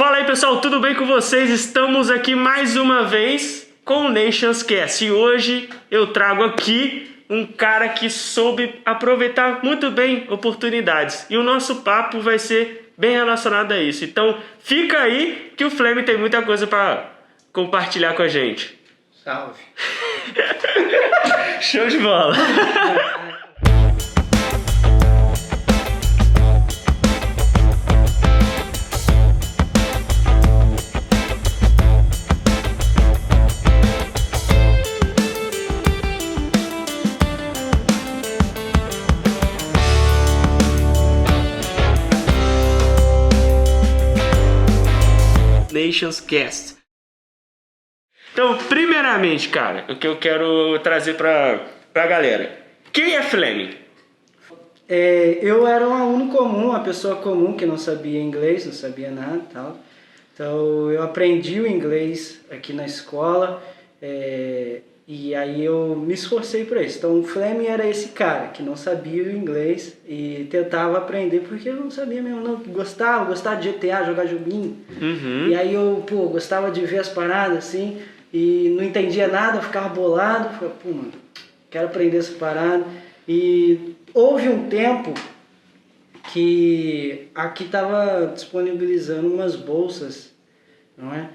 Fala aí pessoal, tudo bem com vocês? Estamos aqui mais uma vez com o Nations Cast e hoje eu trago aqui um cara que soube aproveitar muito bem oportunidades e o nosso papo vai ser bem relacionado a isso. Então fica aí que o Flame tem muita coisa para compartilhar com a gente. Salve! Show de bola! Nations Cast. Então, primeiramente, cara, o que eu quero trazer pra galera. Quem é Flame? Eu era um aluno comum, uma pessoa comum que não sabia inglês, não sabia nada e tal. Então eu aprendi o inglês aqui na escola e aí eu me esforcei para isso. Então o Flame era esse cara que não sabia o inglês e tentava aprender porque eu não sabia mesmo, não. Gostava de GTA, jogar joguinho. Uhum. E aí eu, gostava de ver as paradas assim e não entendia nada, ficava bolado. Falei, mano, quero aprender essa parada. E houve um tempo que aqui estava disponibilizando umas bolsas, não é?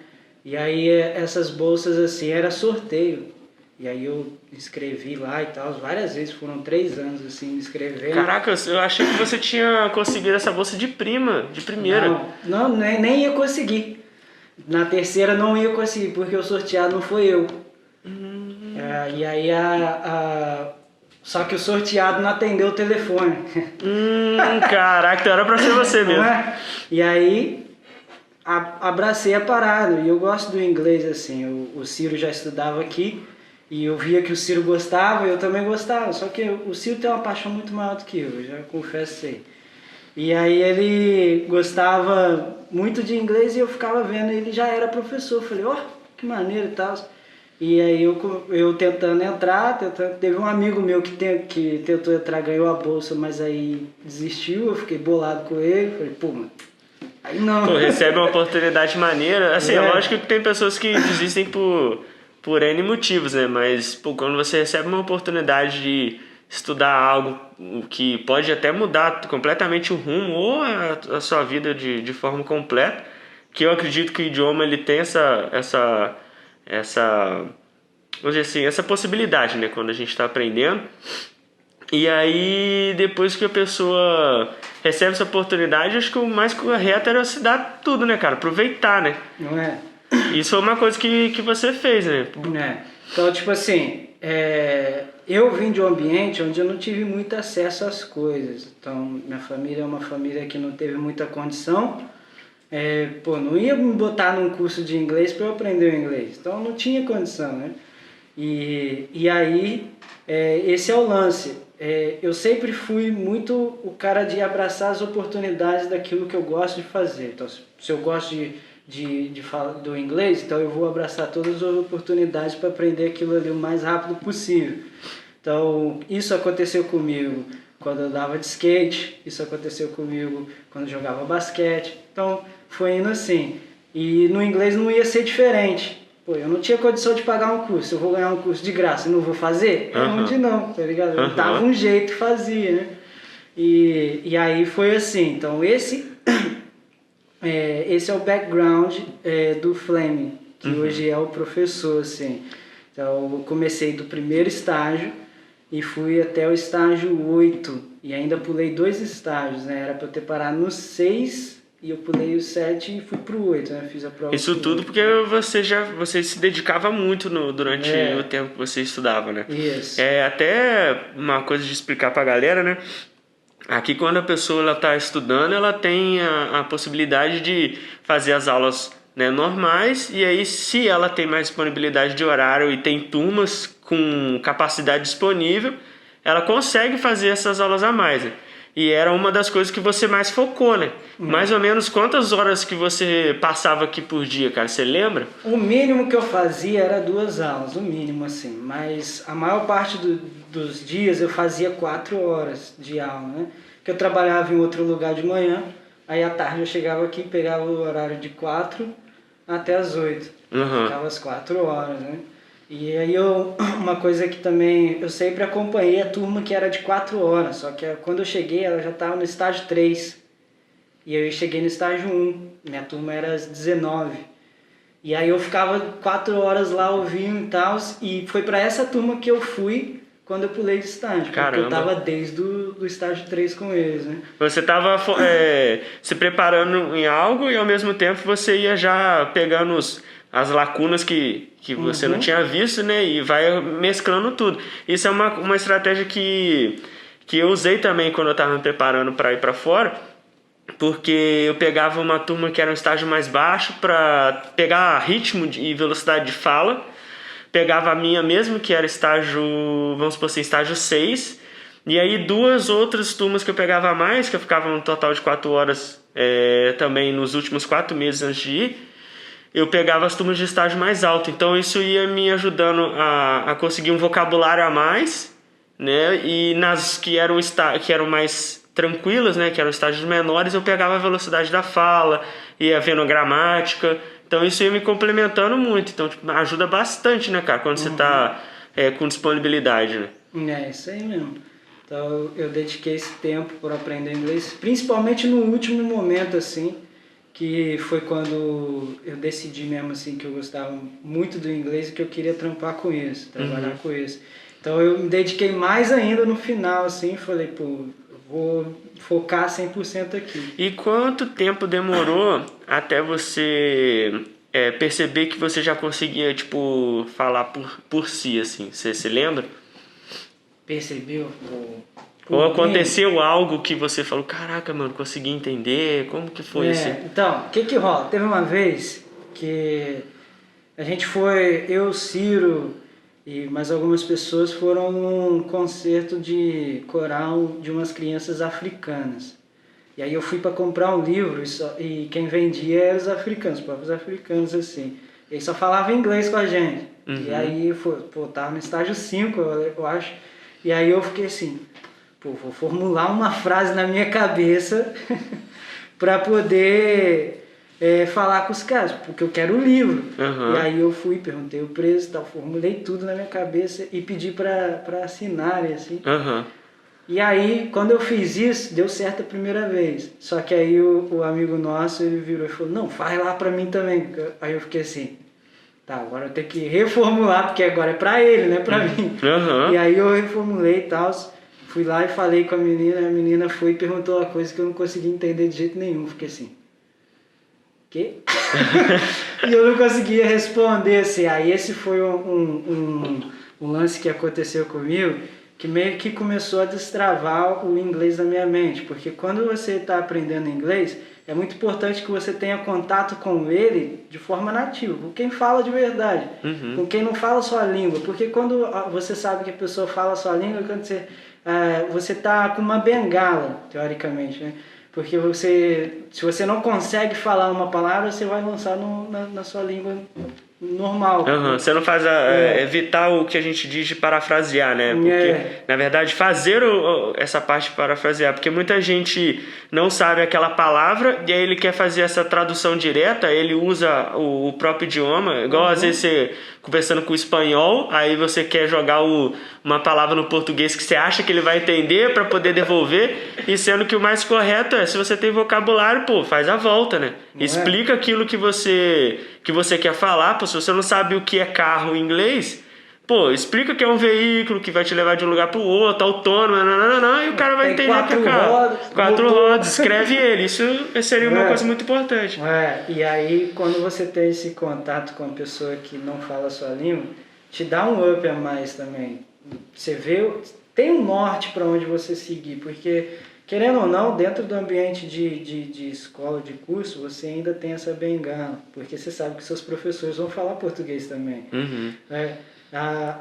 E aí essas bolsas assim, era sorteio. E aí eu inscrevi lá e tal, várias vezes, foram 3 anos assim, me inscrevendo. Caraca, eu achei que você tinha conseguido essa bolsa de primeira. Não, nem ia conseguir. Na terceira não ia conseguir, porque o sorteado não foi eu. E aí só que o sorteado não atendeu o telefone. Caraca, então era pra ser você mesmo. E aí abracei a parada. E eu gosto do inglês assim. O Ciro já estudava aqui e eu via que o Ciro gostava e eu também gostava. Só que o Ciro tem uma paixão muito maior do que eu já confesso aí. E aí ele gostava muito de inglês e eu ficava vendo, ele já era professor. Eu falei, que maneiro e tal. E aí eu tentando entrar, teve um amigo meu que tentou entrar, ganhou a bolsa, mas aí desistiu, eu fiquei bolado com ele, falei, mano, aí não. Pô, recebe uma oportunidade maneira, assim, é lógico que tem pessoas que desistem por N motivos, né, mas pô, quando você recebe uma oportunidade de estudar algo que pode até mudar completamente o rumo ou a sua vida de forma completa, que eu acredito que o idioma ele tem essa vamos dizer assim, essa possibilidade, né, quando a gente está aprendendo. E aí, depois que a pessoa recebe essa oportunidade, acho que o mais correto era se dar tudo, né, cara? Aproveitar, né? Não é? Isso foi uma coisa que você fez, né? Então, tipo assim, eu vim de um ambiente onde eu não tive muito acesso às coisas. Então, minha família é uma família que não teve muita condição. Não ia me botar num curso de inglês para eu aprender o inglês. Então, não tinha condição, né? E aí, esse é o lance. Eu sempre fui muito o cara de abraçar as oportunidades daquilo que eu gosto de fazer. Então, se eu gosto de falar do inglês, então eu vou abraçar todas as oportunidades para aprender aquilo ali o mais rápido possível. Então, isso aconteceu comigo quando eu andava de skate, isso aconteceu comigo quando eu jogava basquete. Então, foi indo assim. E no inglês não ia ser diferente. Eu não tinha condição de pagar um curso. Eu vou ganhar um curso de graça e não vou fazer? Onde não, tá ligado? Eu dava um jeito e fazia, né? E aí foi assim. Então esse é o background do Flame, que hoje é o professor, assim. Então eu comecei do primeiro estágio e fui até o estágio 8. E ainda pulei 2 estágios, né? Era para eu ter parado no 6 e eu pulei o 7 e fui pro 8, né? Fiz a prova. Isso tudo porque você se dedicava muito durante o tempo que você estudava, né? Isso. Até uma coisa de explicar pra galera, né? Aqui quando a pessoa está estudando, ela tem a possibilidade de fazer as aulas, né, normais, e aí se ela tem mais disponibilidade de horário e tem turmas com capacidade disponível, ela consegue fazer essas aulas a mais, né? E era uma das coisas que você mais focou, né? Mais ou menos quantas horas que você passava aqui por dia, cara? Você lembra? O mínimo que eu fazia era 2 aulas, o mínimo, assim. Mas a maior parte dos dias eu fazia 4 horas de aula, né? Que eu trabalhava em outro lugar de manhã, Aí à tarde eu chegava aqui, pegava o horário de 4 até as 8. Uhum. Ficava as 4 horas, né? E aí uma coisa que também, eu sempre acompanhei a turma que era de 4 horas, só que quando eu cheguei ela já estava no estágio 3. E eu cheguei no estágio 1, minha turma era às 19. E aí eu ficava 4 horas lá ouvindo e tal, e foi para essa turma que eu fui quando eu pulei de estágio. Caramba. Porque eu tava desde o estágio 3 com eles, né? Você estava se preparando em algo e ao mesmo tempo você ia já pegando as lacunas que você não tinha visto, né? E vai mesclando tudo. Isso é uma estratégia que eu usei também quando eu estava me preparando para ir para fora, porque eu pegava uma turma que era um estágio mais baixo para pegar ritmo e velocidade de fala, pegava a minha mesmo, que era estágio, vamos supor assim, estágio 6, e aí 2 outras turmas que eu pegava a mais, que eu ficava um total de 4 horas também nos últimos 4 meses antes de ir, eu pegava as turmas de estágio mais alto. Então isso ia me ajudando a conseguir um vocabulário a mais, né? E nas que eram mais tranquilas, né, que eram estágios menores, eu pegava a velocidade da fala, ia vendo a gramática. Então isso ia me complementando muito. Então tipo, ajuda bastante, né, cara, quando você tá com disponibilidade, né? É, isso aí mesmo. Então eu dediquei esse tempo para aprender inglês, principalmente no último momento, assim, que foi quando eu decidi mesmo, assim, que eu gostava muito do inglês e que eu queria trampar com isso, trabalhar com isso. Então eu me dediquei mais ainda no final, assim, falei, pô, vou focar 100% aqui. E quanto tempo demorou até você perceber que você já conseguia, tipo, falar por si, assim? Você se lembra? Percebeu? Ou aconteceu algo que você falou, caraca, mano, consegui entender, como que foi isso? Então, o que rola? Teve uma vez que a gente foi, eu, Ciro e mais algumas pessoas foram num concerto de coral de umas crianças africanas. E aí eu fui para comprar um livro e quem vendia eram os africanos, os próprios africanos, assim. Eles só falavam inglês com a gente. E aí, tava no estágio 5, eu acho. E aí eu fiquei assim, vou formular uma frase na minha cabeça para poder falar com os caras, porque eu quero o livro. E aí eu fui, perguntei o preço, tal, formulei tudo na minha cabeça e pedi para assinarem, assim. E aí, quando eu fiz isso, deu certo a primeira vez. Só que aí o amigo nosso, ele virou e falou, não, faz lá pra mim também. Aí eu fiquei assim, tá, agora eu tenho que reformular, porque agora é pra ele, não é pra mim. E aí eu reformulei e tal, fui lá e falei com a menina foi e perguntou uma coisa que eu não consegui entender de jeito nenhum. Fiquei assim, quê? E eu não conseguia responder, assim. Aí esse foi um lance que aconteceu comigo, que meio que começou a destravar o inglês da minha mente, porque quando você está aprendendo inglês, é muito importante que você tenha contato com ele de forma nativa, com quem fala de verdade, com quem não fala sua língua, porque quando você sabe que a pessoa fala a sua língua, quando você está com uma bengala, teoricamente, né? Porque se você não consegue falar uma palavra, você vai lançar na sua língua normal. Você não faz evitar o que a gente diz de parafrasear, né? Porque, na verdade, fazer essa parte de parafrasear, porque muita gente não sabe aquela palavra e aí ele quer fazer essa tradução direta, ele usa o próprio idioma, igual às vezes você conversando com o espanhol, aí você quer jogar uma palavra no português que você acha que ele vai entender para poder devolver, e sendo que o mais correto se você tem vocabulário, faz a volta, né? Explica aquilo que você quer falar. Se você não sabe o que é carro em inglês, explica que é um veículo que vai te levar de um lugar para o outro, autônomo, e o cara vai entender que é carro. 4 rodas, escreve ele. Isso seria uma coisa muito importante. E aí, quando você tem esse contato com a pessoa que não fala a sua língua, te dá um up a mais também. Você vê, tem um norte para onde você seguir, porque, querendo ou não, dentro do ambiente de escola, de curso, você ainda tem essa bengala, porque você sabe que seus professores vão falar português também.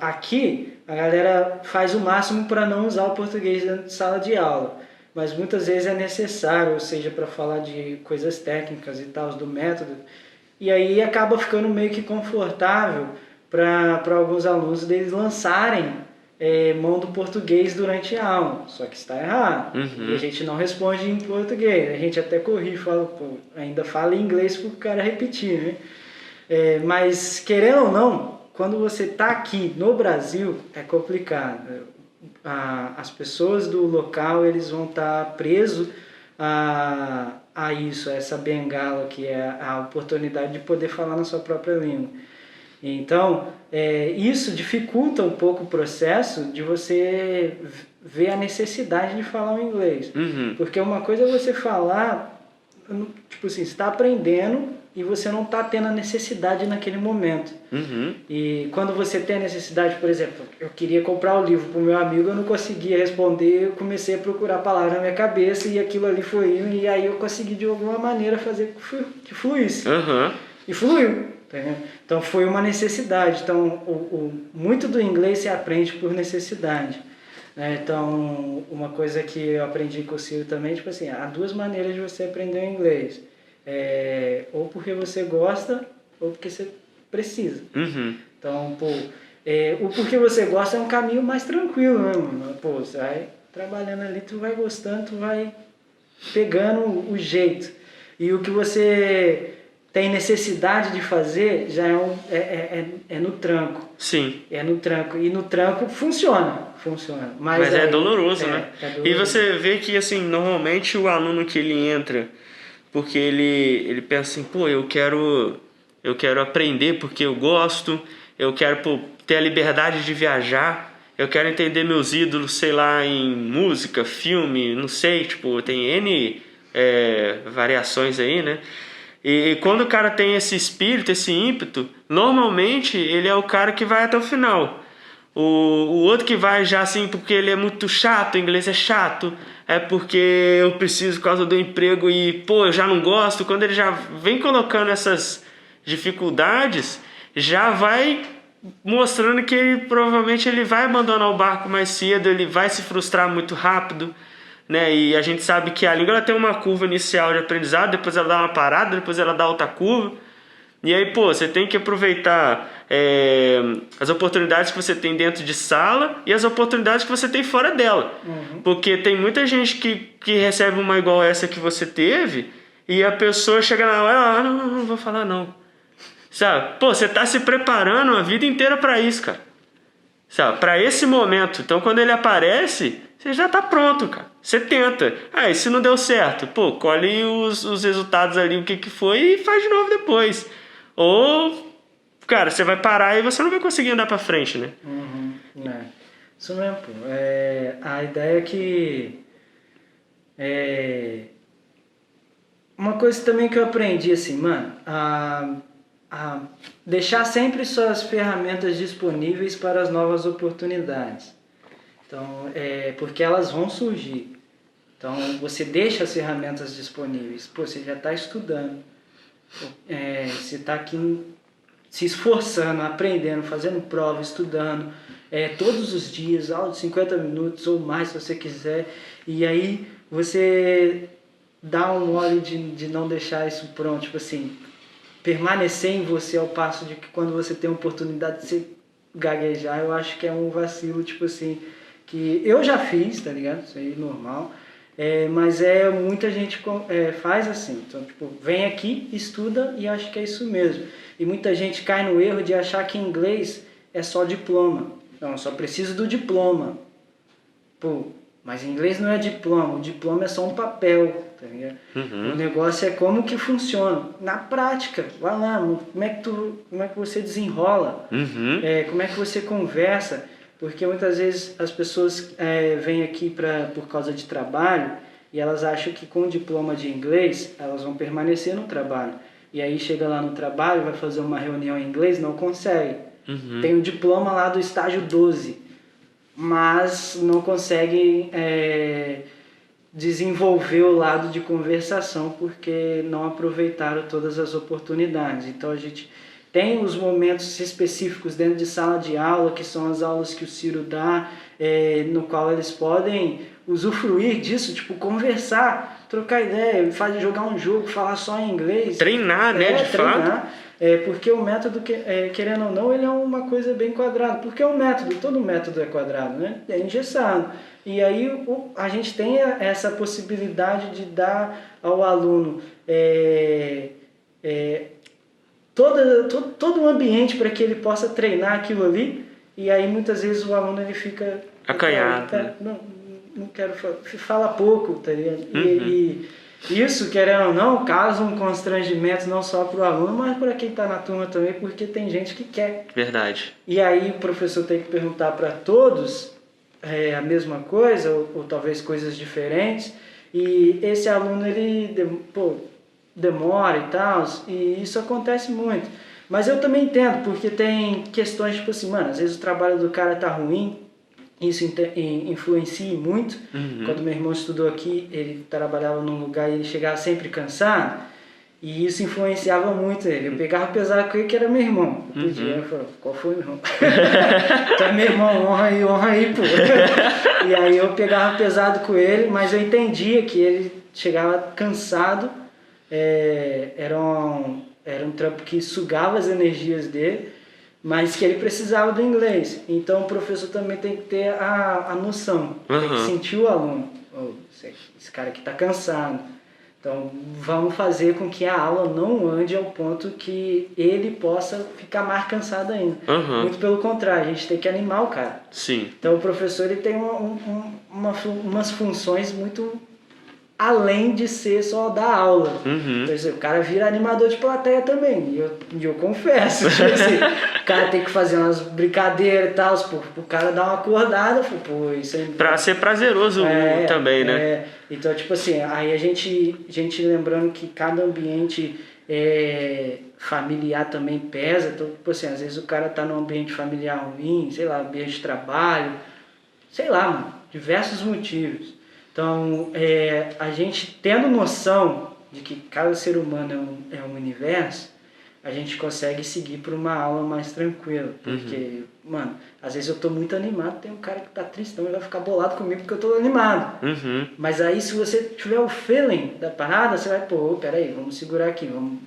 Aqui, a galera faz o máximo para não usar o português dentro de sala de aula, mas muitas vezes é necessário, ou seja, para falar de coisas técnicas e tal, do método, e aí acaba ficando meio que confortável para alguns alunos deles lançarem mão do português durante a aula, só que está errado. Uhum. E a gente não responde em português, a gente até corrige, fala, pô, ainda fala em inglês para o cara repetir, né? Mas querendo ou não, quando você está aqui no Brasil, é complicado. As pessoas do local, eles vão estar presos a isso, a essa bengala que é a oportunidade de poder falar na sua própria língua. Então, isso dificulta um pouco o processo de você ver a necessidade de falar o inglês. Uhum. Porque uma coisa é você falar, tipo assim, você está aprendendo e você não está tendo a necessidade naquele momento. Uhum. E quando você tem a necessidade, por exemplo, eu queria comprar o livro para o meu amigo, eu não conseguia responder, eu comecei a procurar palavras na minha cabeça e aquilo ali foi indo, e aí eu consegui de alguma maneira fazer que fluísse. Uhum. E fluiu. Então foi uma necessidade. Então muito do inglês se aprende por necessidade. Então uma coisa que eu aprendi com o Ciro também, tipo assim, há duas maneiras de você aprender o inglês. Ou porque você gosta, ou porque você precisa. Uhum. Então, o porque você gosta é um caminho mais tranquilo, né, mano? Pô, você vai trabalhando ali, tu vai gostando, tu vai pegando o jeito. E o que você tem necessidade de fazer já é no tranco. Sim. É no tranco. E no tranco funciona. Mas é doloroso, né? É doloroso. E você vê que, assim, normalmente o aluno que ele entra, porque ele pensa assim, pô, eu quero aprender porque eu gosto, eu quero ter a liberdade de viajar, eu quero entender meus ídolos, sei lá, em música, filme, não sei, tipo, tem N variações aí, né? E quando o cara tem esse espírito, esse ímpeto, normalmente ele é o cara que vai até o final. O outro que vai já assim porque ele é muito chato, o inglês é chato, é porque eu preciso por causa do emprego e, pô, eu já não gosto. Quando ele já vem colocando essas dificuldades, já vai mostrando que provavelmente ele vai abandonar o barco mais cedo, ele vai se frustrar muito rápido. Né? E a gente sabe que a língua ela tem uma curva inicial de aprendizado, depois ela dá uma parada, depois ela dá outra curva. E aí, pô, você tem que aproveitar as oportunidades que você tem dentro de sala e as oportunidades que você tem fora dela. Uhum. Porque tem muita gente que recebe uma igual essa que você teve e a pessoa chega na hora, não vou falar não. Sabe? Pô, você tá se preparando a vida inteira para isso, cara. Sabe? Para esse momento. Então, quando ele aparece, você já tá pronto, cara. Você tenta. E se não deu certo, pô, colhe os resultados ali, o que foi, e faz de novo depois. Ou, cara, você vai parar e você não vai conseguir andar pra frente, né? Uhum. Isso mesmo, pô. A ideia é que... Uma coisa também que eu aprendi, assim, mano, a deixar sempre suas ferramentas disponíveis para as novas oportunidades. Então, porque elas vão surgir. Então, você deixa as ferramentas disponíveis. Pô, você já está estudando. Você está aqui se esforçando, aprendendo, fazendo prova, estudando. Todos os dias, aula de 50 minutos ou mais, se você quiser. E aí, você dá um mole de não deixar isso pronto. Tipo assim, permanecer em você ao passo de que quando você tem a oportunidade de se gaguejar, eu acho que é um vacilo, tipo assim, que eu já fiz, tá ligado? Isso aí é normal. Mas muita gente faz assim. Então, tipo, vem aqui, estuda e acha que é isso mesmo. E muita gente cai no erro de achar que inglês é só diploma. Não, só preciso do diploma. Pô, mas inglês não é diploma. O diploma é só um papel, tá ligado? Uhum. O negócio é como que funciona. Na prática, vai lá, como é que você desenrola? Uhum. Como é que você conversa? Porque muitas vezes as pessoas vêm aqui por causa de trabalho e elas acham que com o diploma de inglês elas vão permanecer no trabalho. E aí chega lá no trabalho, vai fazer uma reunião em inglês, não consegue. Uhum. Tem o diploma lá do estágio 12, mas não consegue desenvolver o lado de conversação porque não aproveitaram todas as oportunidades. Então a gente tem os momentos específicos dentro de sala de aula, que são as aulas que o Ciro dá, no qual eles podem usufruir disso, tipo, conversar, trocar ideia, jogar um jogo, falar só em inglês. Treinar, né, de fato. Porque o método, querendo ou não, ele é uma coisa bem quadrada. Porque é um método, todo método é quadrado, né? É engessado. E aí a gente tem essa possibilidade de dar ao aluno todo o ambiente para que ele possa treinar aquilo ali. E aí muitas vezes o aluno ele fica acanhado. Não quero falar, fala pouco, tá ligado? E isso, querendo ou não, causa um constrangimento não só para o aluno, mas para quem está na turma também, porque tem gente que quer. Verdade. E aí o professor tem que perguntar para todos a mesma coisa, ou talvez coisas diferentes, e esse aluno ele demora e tal, e isso acontece muito. Mas eu também entendo, porque tem questões tipo assim, mano, às vezes o trabalho do cara tá ruim, isso influencia muito. Quando meu irmão estudou aqui, ele trabalhava num lugar e ele chegava sempre cansado, e isso influenciava muito ele. Eu pegava pesado com ele, que era meu irmão. Eu pedia, eu falava, qual foi, meu irmão? Então, meu irmão, honra aí, pô. E aí eu pegava pesado com ele, mas eu entendia que ele chegava cansado, era um trampo que sugava as energias dele, mas que ele precisava do inglês. Então o professor também tem que ter a noção, tem que sentir o aluno. Esse cara aqui está cansado. Então vamos fazer com que a aula não ande ao ponto que ele possa ficar mais cansado ainda. Muito pelo contrário, a gente tem que animar o cara. Sim. Então o professor ele tem umas funções muito além de ser só dar aula. Por exemplo, o cara vira animador de plateia também. E eu confesso, tipo assim, o cara tem que fazer umas brincadeiras e tal, pro cara dar uma acordada, pô, isso aí. Pra ser prazeroso também, né? Então, tipo assim, aí a gente lembrando que cada ambiente familiar também pesa. Então, tipo assim, às vezes o cara tá num ambiente familiar ruim, sei lá, ambiente de trabalho, sei lá, mano, diversos motivos. Então, a gente tendo noção de que cada ser humano é um universo, a gente consegue seguir por uma aula mais tranquila. Porque, mano, às vezes eu tô muito animado, tem um cara que tá tristão e vai ficar bolado comigo porque eu tô animado. Mas aí, se você tiver o feeling da parada, você vai, peraí, vamos segurar aqui, vamos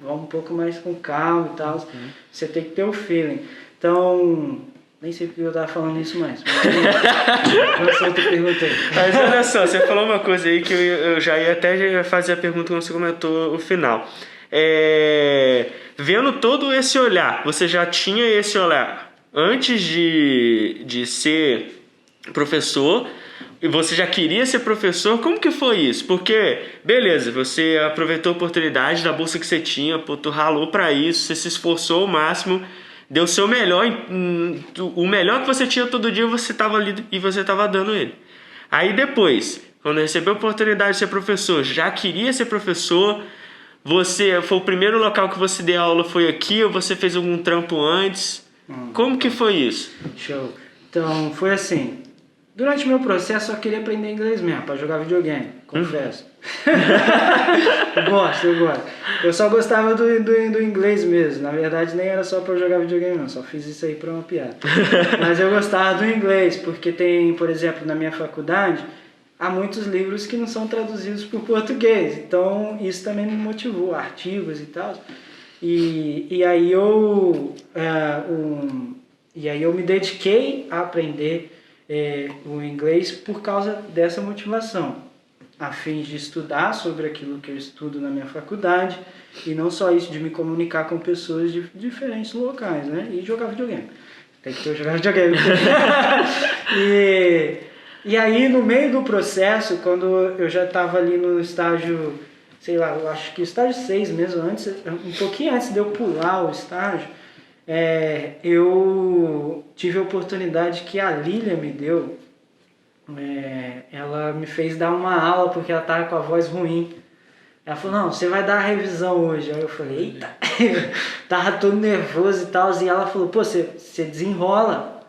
um pouco mais com calma e tal. Você tem que ter o feeling. Então, nem sei porque eu tava falando isso mais. Mas outra pergunta aí. Mas olha só, você falou uma coisa aí que eu já ia até fazer a pergunta quando você comentou o final. Vendo todo esse olhar, você já tinha esse olhar antes de ser professor, e você já queria ser professor? Como que foi isso? Porque, beleza, você aproveitou a oportunidade da bolsa que você tinha, tu ralou pra isso, você se esforçou ao máximo, deu o seu melhor, o melhor que você tinha todo dia, você estava ali e você estava dando ele. Aí depois, quando recebeu a oportunidade de ser professor, já queria ser professor, foi o primeiro local que você deu aula foi aqui, ou você fez algum trampo antes? Como que foi isso? Show. Então, foi assim, durante o meu processo eu só queria aprender inglês mesmo, para jogar videogame, confesso. Eu gosto. Eu só gostava do inglês mesmo. Na verdade, nem era só para jogar videogame, não. Só fiz isso aí para uma piada. Mas eu gostava do inglês, porque tem, por exemplo, na minha faculdade, há muitos livros que não são traduzidos para o português. Então, isso também me motivou, artigos e tal. E aí eu me dediquei a aprender o inglês por causa dessa motivação, a fim de estudar sobre aquilo que eu estudo na minha faculdade, e não só isso, de me comunicar com pessoas de diferentes locais, né? E jogar videogame. Tem que ter jogar videogame. E aí, no meio do processo, quando eu já estava ali no estágio, sei lá, eu acho que estágio 6 mesmo, um pouquinho antes de eu pular o estágio, eu tive a oportunidade que a Lilia me deu. Ela me fez dar uma aula porque ela estava com a voz ruim. Ela falou, não, você vai dar a revisão hoje. Aí eu falei, eita, tava todo nervoso e tal. E ela falou, você desenrola,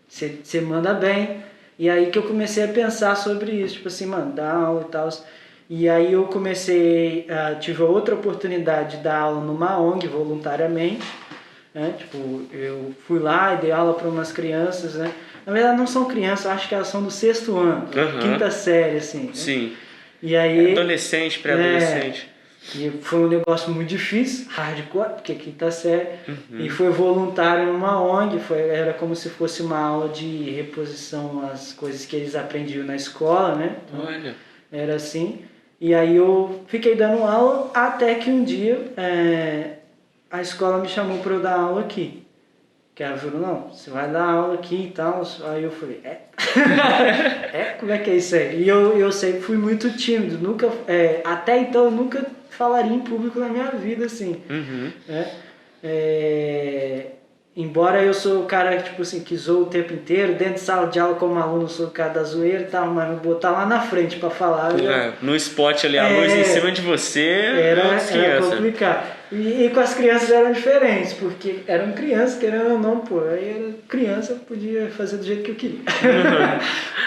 você manda bem. E aí que eu comecei a pensar sobre isso, tipo assim, mano, dar aula e tal. E aí eu tive outra oportunidade de dar aula numa ONG voluntariamente. Tipo, eu fui lá e dei aula para umas crianças, né? Na verdade não são crianças, acho que elas são do 6º ano, 5ª série, assim. Sim. E aí, adolescente, pré-adolescente. E foi um negócio muito difícil, hardcore, porque quinta série, e foi voluntário numa ONG, era como se fosse uma aula de reposição às coisas que eles aprendiam na escola, né? Então, Olha. era assim. E aí eu fiquei dando aula até que um dia a escola me chamou para eu dar aula aqui. Que ela falou, não, você vai dar aula aqui e tal. Aí eu falei, como é que é isso aí? E eu sempre fui muito tímido, nunca, até então eu nunca falaria em público na minha vida, assim. Embora eu sou o cara tipo assim, que zoa o tempo inteiro, dentro de sala de aula como aluno eu sou o cara da zoeira e tal, mas me botar lá na frente para falar... No spot ali, a luz em cima de você... Era complicado. E com as crianças eram diferentes, porque eram crianças, querendo ou não, pô, aí era criança, podia fazer do jeito que eu queria.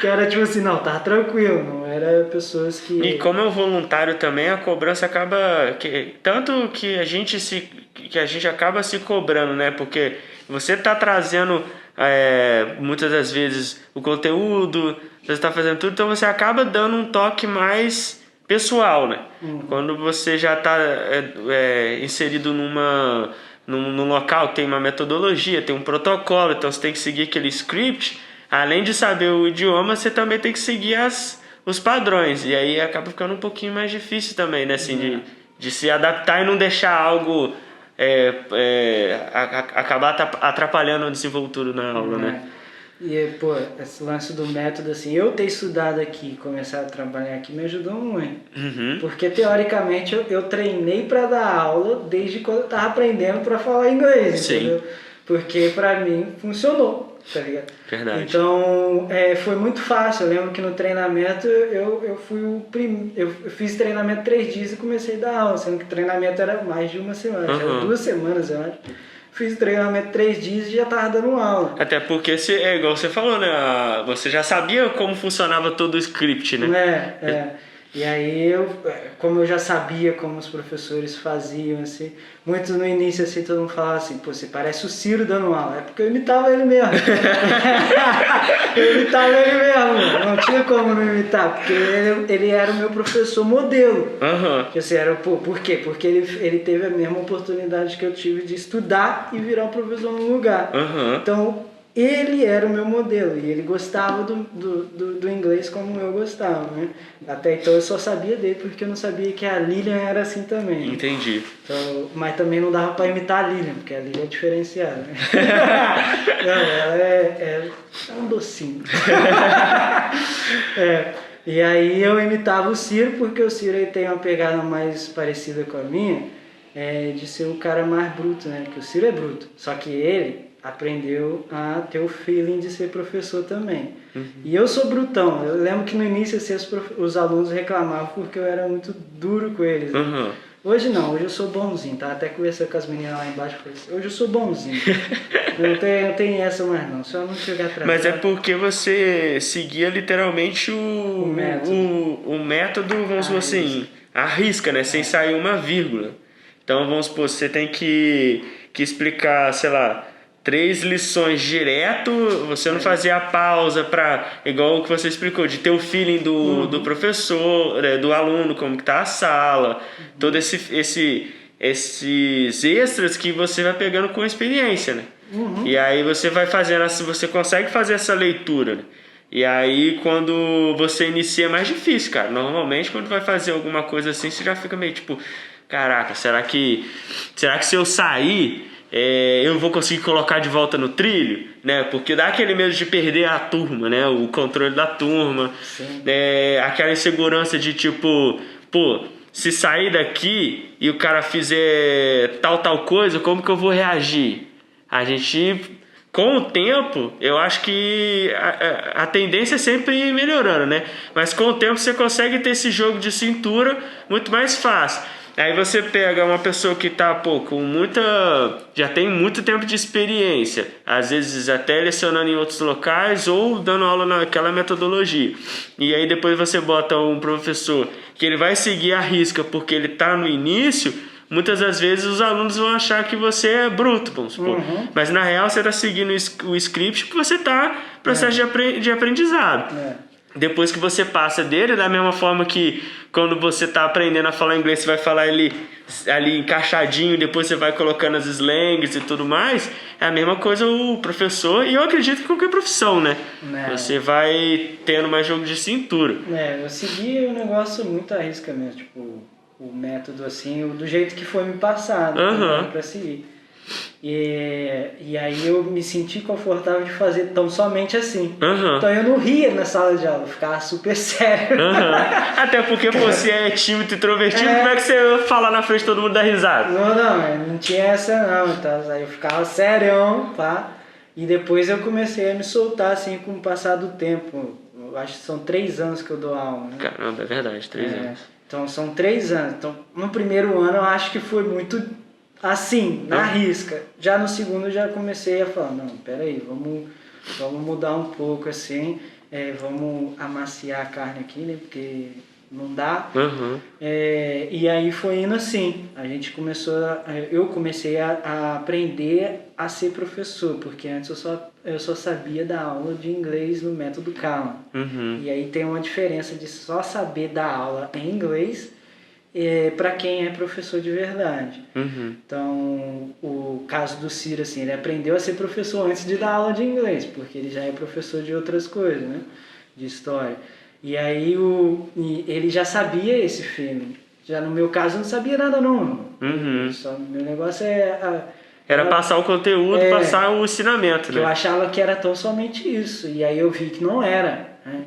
Que era tipo assim, não, tava tranquilo, não era pessoas que... E como é um voluntário também, a cobrança acaba... tanto que a gente acaba se cobrando, né? Porque você tá trazendo muitas das vezes o conteúdo, você está fazendo tudo, então você acaba dando um toque mais pessoal, né? Quando você já está inserido num local, tem uma metodologia, tem um protocolo, então você tem que seguir aquele script. Além de saber o idioma, você também tem que seguir os padrões, e aí acaba ficando um pouquinho mais difícil também, né? Assim, de se adaptar e não deixar algo acabar atrapalhando a desenvoltura na aula, né? E, pô, esse lance do método, assim, eu ter estudado aqui, começar a trabalhar aqui, me ajudou muito. Porque, teoricamente, eu treinei para dar aula desde quando eu tava aprendendo para falar inglês, entendeu? Porque, para mim, funcionou, tá ligado? Verdade. Então, foi muito fácil. Eu lembro que no treinamento, eu fiz treinamento 3 dias e comecei a dar aula, sendo que o treinamento era mais de uma semana, era 2 semanas, eu acho. Fiz treinamento 3 dias e já tava dando aula. Até porque, igual você falou, né? Você já sabia como funcionava todo o script, né? E aí, como eu já sabia como os professores faziam, assim, muitos no início, assim, todo mundo falava assim, pô, você parece o Ciro dando aula. É porque eu imitava ele mesmo. Eu imitava ele mesmo, não tinha como não imitar, porque ele era o meu professor modelo. Assim, por quê? Porque ele teve a mesma oportunidade que eu tive de estudar e virar um professor no lugar. Então, ele era o meu modelo e ele gostava do inglês como eu gostava, né? Até então eu só sabia dele porque eu não sabia que a Lilian era assim também. Entendi. Então, mas também não dava para imitar a Lilian, porque a Lilian é diferenciada, né? Não, ela é um docinho. E aí eu imitava o Ciro porque o Ciro ele tem uma pegada mais parecida com a minha, de ser o cara mais bruto, né? Porque o Ciro é bruto, só que ele aprendeu a ter o feeling de ser professor também. E eu sou brutão. Eu lembro que no início assim, os alunos reclamavam porque eu era muito duro com eles. Né? Hoje não, hoje eu sou bonzinho, tá? Até conversando com as meninas lá embaixo, hoje eu sou bonzinho. Não tem essa mais não, só não chegar atrás. Mas é porque você seguia literalmente o método, vamos supor assim, a risca, né? Sem sair uma vírgula. Então vamos supor, você tem que explicar, sei lá, 3 lições direto, você não fazia a pausa para, igual o que você explicou, de ter o feeling do professor, do aluno, como que tá a sala, todo esses extras que você vai pegando com a experiência, né? E aí você vai fazendo assim, você consegue fazer essa leitura, né? E aí quando você inicia é mais difícil, cara. Normalmente quando vai fazer alguma coisa assim, você já fica meio tipo, caraca, será que se eu sair eu vou conseguir colocar de volta no trilho, né? Porque dá aquele medo de perder a turma, né? O controle da turma, aquela insegurança de tipo, pô, se sair daqui e o cara fizer tal coisa, como que eu vou reagir? A gente, com o tempo, eu acho que a tendência é sempre ir melhorando, né? Mas com o tempo você consegue ter esse jogo de cintura muito mais fácil. Aí você pega uma pessoa que tá, já tem muito tempo de experiência, às vezes até lecionando em outros locais ou dando aula naquela metodologia. E aí depois você bota um professor que ele vai seguir a risca porque ele tá no início, muitas das vezes os alunos vão achar que você é bruto, vamos supor. Mas na real você tá seguindo o script porque você tá em processo de aprendizado. depois que você passa dele, da mesma forma que quando você está aprendendo a falar inglês, você vai falar ele ali encaixadinho, depois você vai colocando as slangs e tudo mais, é a mesma coisa o professor, e eu acredito que qualquer profissão, né? Você vai tendo mais jogo de cintura. Eu segui o negócio muito à risca mesmo, tipo, o método assim, do jeito que foi me passado, para seguir. E aí eu me senti confortável de fazer tão somente assim. Então eu não ria na sala de aula, eu ficava super sério. Até porque você é tímido e introvertido, como é que você fala na frente de todo mundo dar risada? Não tinha essa não. Então, aí eu ficava serião, pá. E depois eu comecei a me soltar assim com o passar do tempo. Eu acho que são 3 anos que eu dou aula, né? Caramba, é verdade, 3 anos. Então são 3 anos. Então no primeiro ano eu acho que foi muito assim, na risca. Já no segundo eu já comecei a falar, não, peraí, vamos mudar um pouco assim, vamos amaciar a carne aqui, né, porque não dá. E aí foi indo assim, eu comecei a aprender a ser professor, porque antes eu só sabia dar aula de inglês no método Kalman. E aí tem uma diferença de só saber dar aula em inglês para quem é professor de verdade. Então, o caso do Ciro, assim, ele aprendeu a ser professor antes de dar aula de inglês, porque ele já é professor de outras coisas, né? De história. E aí ele já sabia esse feeling. Já no meu caso eu não sabia nada não. Meu negócio era passar o conteúdo, passar o ensinamento, né? Eu achava que era tão somente isso. E aí eu vi que não era, né?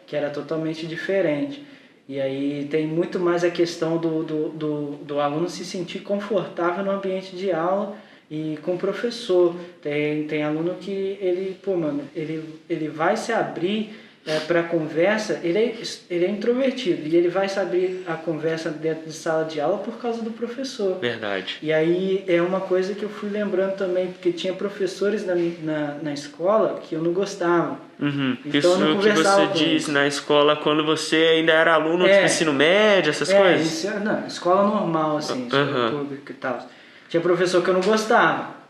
Que era totalmente diferente. E aí tem muito mais a questão do aluno se sentir confortável no ambiente de aula e com o professor. Tem aluno que ele vai se abrir para a conversa, ele é introvertido e ele vai se abrir a conversa dentro de sala de aula por causa do professor. Verdade. E aí é uma coisa que eu fui lembrando também, porque tinha professores na escola que eu não gostava. Então isso eu não conversava que você diz na escola quando você ainda era aluno de ensino médio, essas coisas? Escola normal, assim, escola pública e tal. Tinha professor que eu não gostava.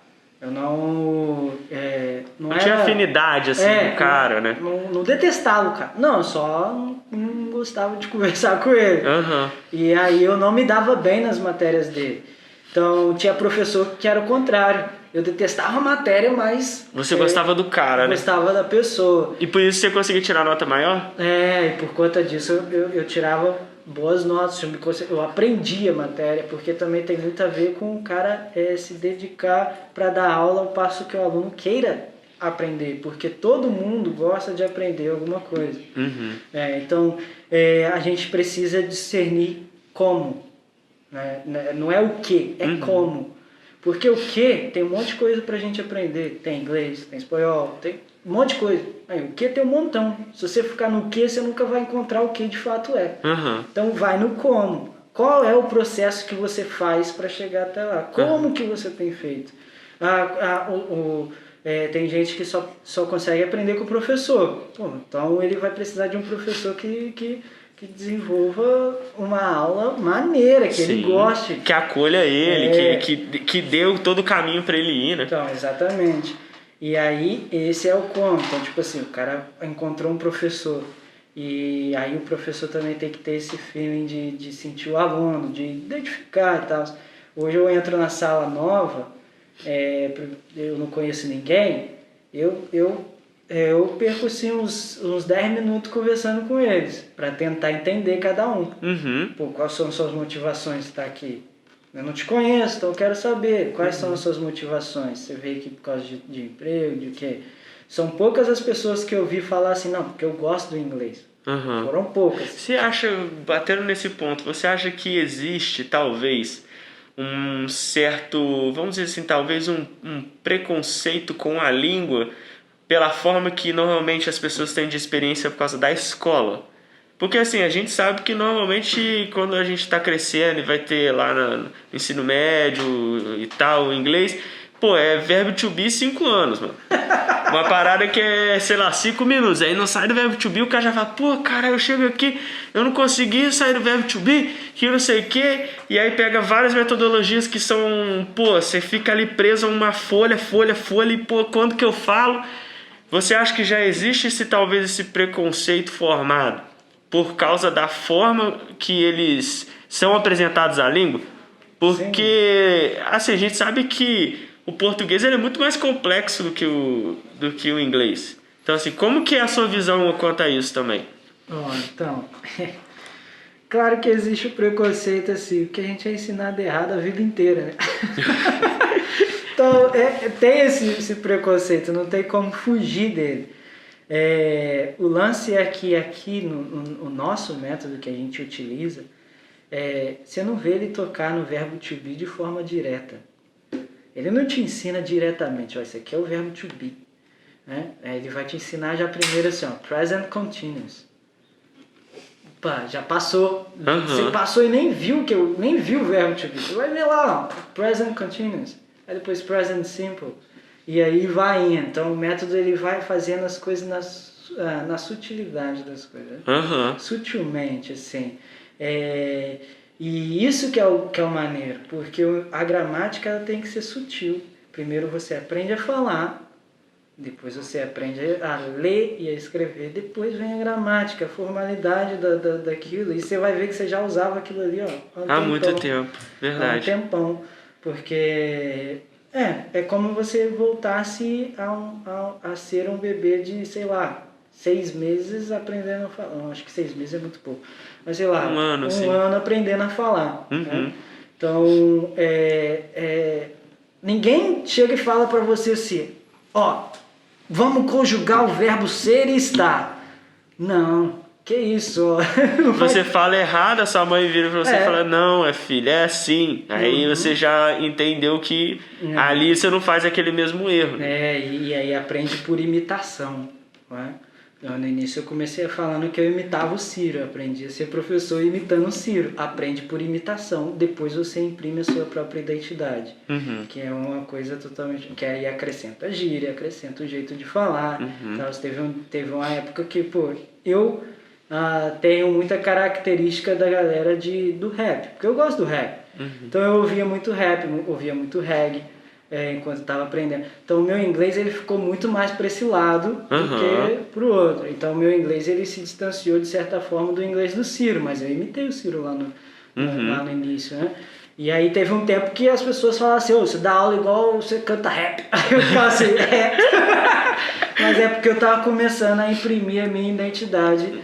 Eu não tinha afinidade assim com o cara, né? Não detestava o cara. Não, eu só não gostava de conversar com ele. E aí eu não me dava bem nas matérias dele. Então tinha professor que era o contrário. Eu detestava a matéria, mas... Você gostava do cara, né? Gostava da pessoa. E por isso você conseguia tirar nota maior? E por conta disso eu tirava boas notas. Eu aprendi a matéria, porque também tem muito a ver com o cara se dedicar para dar aula ao passo que o aluno queira aprender, porque todo mundo gosta de aprender alguma coisa. Então a gente precisa discernir como, né? Não é o que, é como. Porque o que tem um monte de coisa pra gente aprender. Tem inglês, tem espanhol, tem um monte de coisa. O que tem um montão. Se você ficar no que, você nunca vai encontrar o que de fato é. Então vai no como. Qual é o processo que você faz para chegar até lá? Como que você tem feito? Tem gente que só consegue aprender com o professor. Então ele vai precisar de um professor que desenvolva uma aula maneira, que ele goste. Que acolha ele, que dê todo o caminho para ele ir, né? Então, exatamente. E aí, esse é o como. Então, tipo assim, o cara encontrou um professor. E aí o professor também tem que ter esse feeling de sentir o aluno, de identificar e tal. Hoje eu entro na sala nova, eu não conheço ninguém, eu perco assim, uns 10 minutos conversando com eles, para tentar entender cada um. Quais são as suas motivações de estar aqui? Eu não te conheço, então eu quero saber quais são as suas motivações. Você veio aqui por causa de emprego, de quê? São poucas as pessoas que eu vi falar assim, não, porque eu gosto do inglês. Foram poucas. Você acha, batendo nesse ponto, você acha que existe, talvez, um certo, vamos dizer assim, talvez um preconceito com a língua pela forma que normalmente as pessoas têm de experiência por causa da escola? Porque assim, a gente sabe que normalmente quando a gente está crescendo e vai ter lá no ensino médio e tal, o inglês, é verbo to be 5 anos, mano. Uma parada que é, sei lá, 5 minutos. Aí não sai do verbo to be, o cara já fala, cara, eu chego aqui, eu não consegui sair do verbo to be, que não sei o quê. E aí pega várias metodologias que são, você fica ali preso a uma folha, e quando que eu falo? Você acha que já existe talvez esse preconceito formado por causa da forma que eles são apresentados à língua? Porque, assim, a gente sabe que o português ele é muito mais complexo do que o inglês. Então, assim, como que é a sua visão quanto a isso também? Então, claro que existe o preconceito, assim, porque a gente é ensinado errado a vida inteira, né? Então, tem esse preconceito, não tem como fugir dele. O lance é que aqui no nosso método que a gente utiliza, você não vê ele tocar no verbo to be de forma direta. Ele não te ensina diretamente, ó, esse aqui é o verbo to be. Né? Ele vai te ensinar já primeiro assim, ó, present continuous. Opa, já passou. Você passou e nem viu o verbo to be. Você vai ver lá, ó, present continuous. Aí depois present simple. E aí vai indo. Então o método ele vai fazendo as coisas na sutilidade das coisas. Sutilmente, assim. E isso que é o maneiro. Porque a gramática ela tem que ser sutil. Primeiro você aprende a falar. Depois você aprende a ler e a escrever. Depois vem a gramática, a formalidade daquilo. E você vai ver que você já usava aquilo ali, ó. Há muito tempo. Verdade. Há um tempão. Porque é como você voltasse a ser um bebê de, sei lá, 6 meses aprendendo a falar. Não, acho que 6 meses é muito pouco. Mas sei lá, um ano aprendendo a falar. Né? Então, ninguém chega e fala pra você assim, ó, vamos conjugar o verbo ser e estar. Não. Que isso? Você fala errado, a sua mãe vira pra você e fala, não, filho, é assim. Aí você já entendeu que ali você não faz aquele mesmo erro. Né? E aí aprende por imitação. Né? Então, no início eu comecei falando que eu imitava o Ciro, eu aprendi a ser professor imitando o Ciro. Aprende por imitação, depois você imprime a sua própria identidade. Que é uma coisa totalmente... Que aí acrescenta gíria, acrescenta o jeito de falar. Então, teve uma época que, eu... tenho muita característica da galera do rap, porque eu gosto do rap. Então eu ouvia muito rap, ouvia muito reggae enquanto estava aprendendo. Então o meu inglês ele ficou muito mais para esse lado do que para o outro. Então o meu inglês ele se distanciou de certa forma do inglês do Ciro, mas eu imitei o Ciro lá no início, né? E aí teve um tempo que as pessoas falavam assim, você dá aula igual você canta rap. Aí eu ficava assim, Mas é porque eu estava começando a imprimir a minha identidade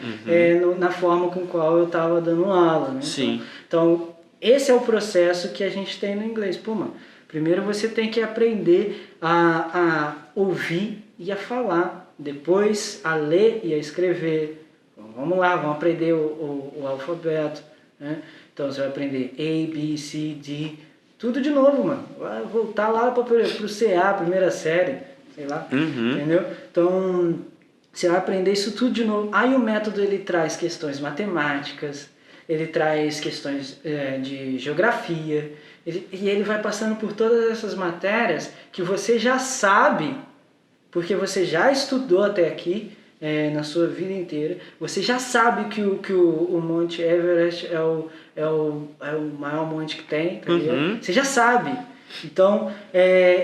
na forma com qual eu estava dando aula. Né? Sim. Então, esse é o processo que a gente tem no inglês. Primeiro você tem que aprender a ouvir e a falar. Depois a ler e a escrever. Então, vamos lá, vamos aprender o alfabeto. Né? Então você vai aprender A, B, C, D. Tudo de novo, mano. Vai voltar lá para o CA, primeira série. Sei lá, entendeu? Então, você vai aprender isso tudo de novo. Aí o método, ele traz questões matemáticas, ele traz questões de geografia, e ele vai passando por todas essas matérias que você já sabe, porque você já estudou até aqui, na sua vida inteira. Você já sabe que o Monte Everest é o maior monte que tem, tá ligado? Você já sabe. Então,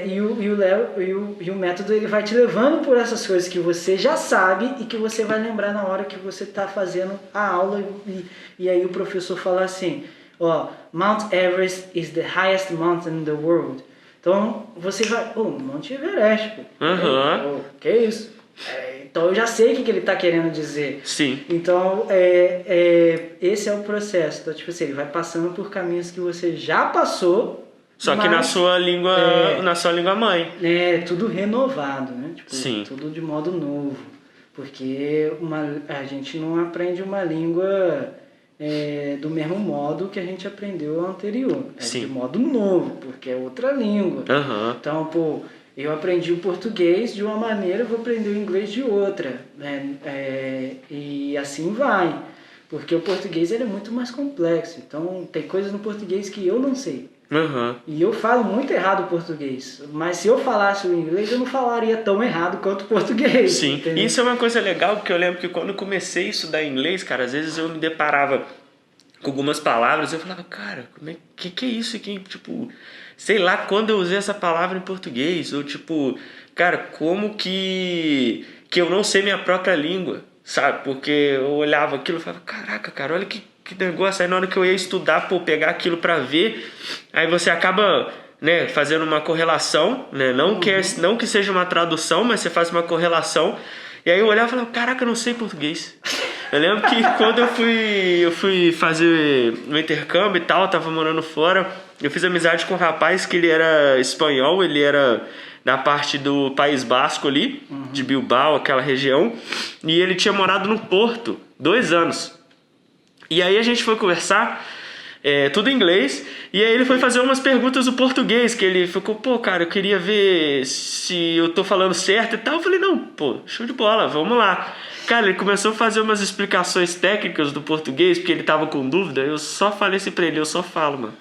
e o método ele vai te levando por essas coisas que você já sabe e que você vai lembrar na hora que você está fazendo a aula e aí o professor fala assim, Mount Everest is the highest mountain in the world. Então, você vai, Monte Everest, que isso? Então eu já sei o que ele está querendo dizer. Sim. Então, esse é o processo. Então, tipo assim, ele vai passando por caminhos que você já passou. Só que na sua língua mãe. Tudo renovado, né? Sim. Tudo de modo novo. Porque a gente não aprende uma língua do mesmo modo que a gente aprendeu a anterior. De modo novo, porque é outra língua. Então, eu aprendi o português de uma maneira, eu vou aprender o inglês de outra. E assim vai. Porque o português ele é muito mais complexo. Então, tem coisas no português que eu não sei. E eu falo muito errado o português, mas se eu falasse o inglês eu não falaria tão errado quanto o português. Sim, entendeu? Isso é uma coisa legal, porque eu lembro que quando eu comecei a estudar inglês, cara, às vezes eu me deparava com algumas palavras, eu falava, cara, que é isso aqui? Tipo, sei lá quando eu usei essa palavra em português, ou tipo, cara, como que eu não sei minha própria língua, sabe? Porque eu olhava aquilo e falava, caraca, cara, olha que negócio. Aí na hora que eu ia estudar, pô, pegar aquilo pra ver, aí você acaba, né, fazendo uma correlação, né? Não que seja uma tradução, mas você faz uma correlação. E aí eu olhava e falava, caraca, eu não sei português. Eu lembro que quando eu fui fazer um intercâmbio e tal, eu tava morando fora, eu fiz amizade com um rapaz que ele era espanhol, ele era da parte do País Basco ali, de Bilbao, aquela região, e ele tinha morado no Porto 2 anos. E aí a gente foi conversar, tudo em inglês, e aí ele foi fazer umas perguntas do português, que ele ficou, pô, cara, eu queria ver se eu tô falando certo e tal. Eu falei, não, pô, show de bola, vamos lá. Cara, ele começou a fazer umas explicações técnicas do português, porque ele tava com dúvida, eu só falei assim pra ele, eu só falo, mano.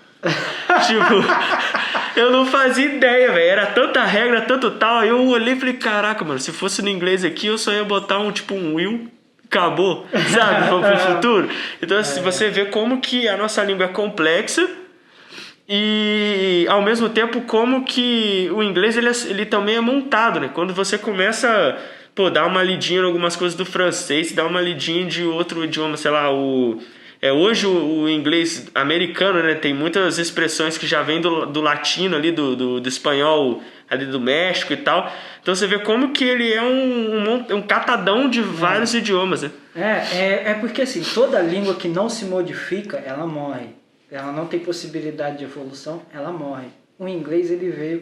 Tipo, eu não fazia ideia, velho, era tanta regra, tanto tal, aí eu olhei e falei, caraca, mano, se fosse no inglês aqui, eu só ia botar um will, acabou, sabe, pro futuro. Então, assim, você vê como que a nossa língua é complexa e, ao mesmo tempo, como que o inglês, ele também é montado, né? Quando você começa, pô, dar uma lidinha em algumas coisas do francês, dar uma lidinha de outro idioma, sei lá, hoje o inglês americano, né, tem muitas expressões que já vêm do latino ali, do espanhol ali do México e tal. Então você vê como que ele é um catadão de vários idiomas, né? É porque assim, toda língua que não se modifica, ela morre. Ela não tem possibilidade de evolução, ela morre. O inglês ele veio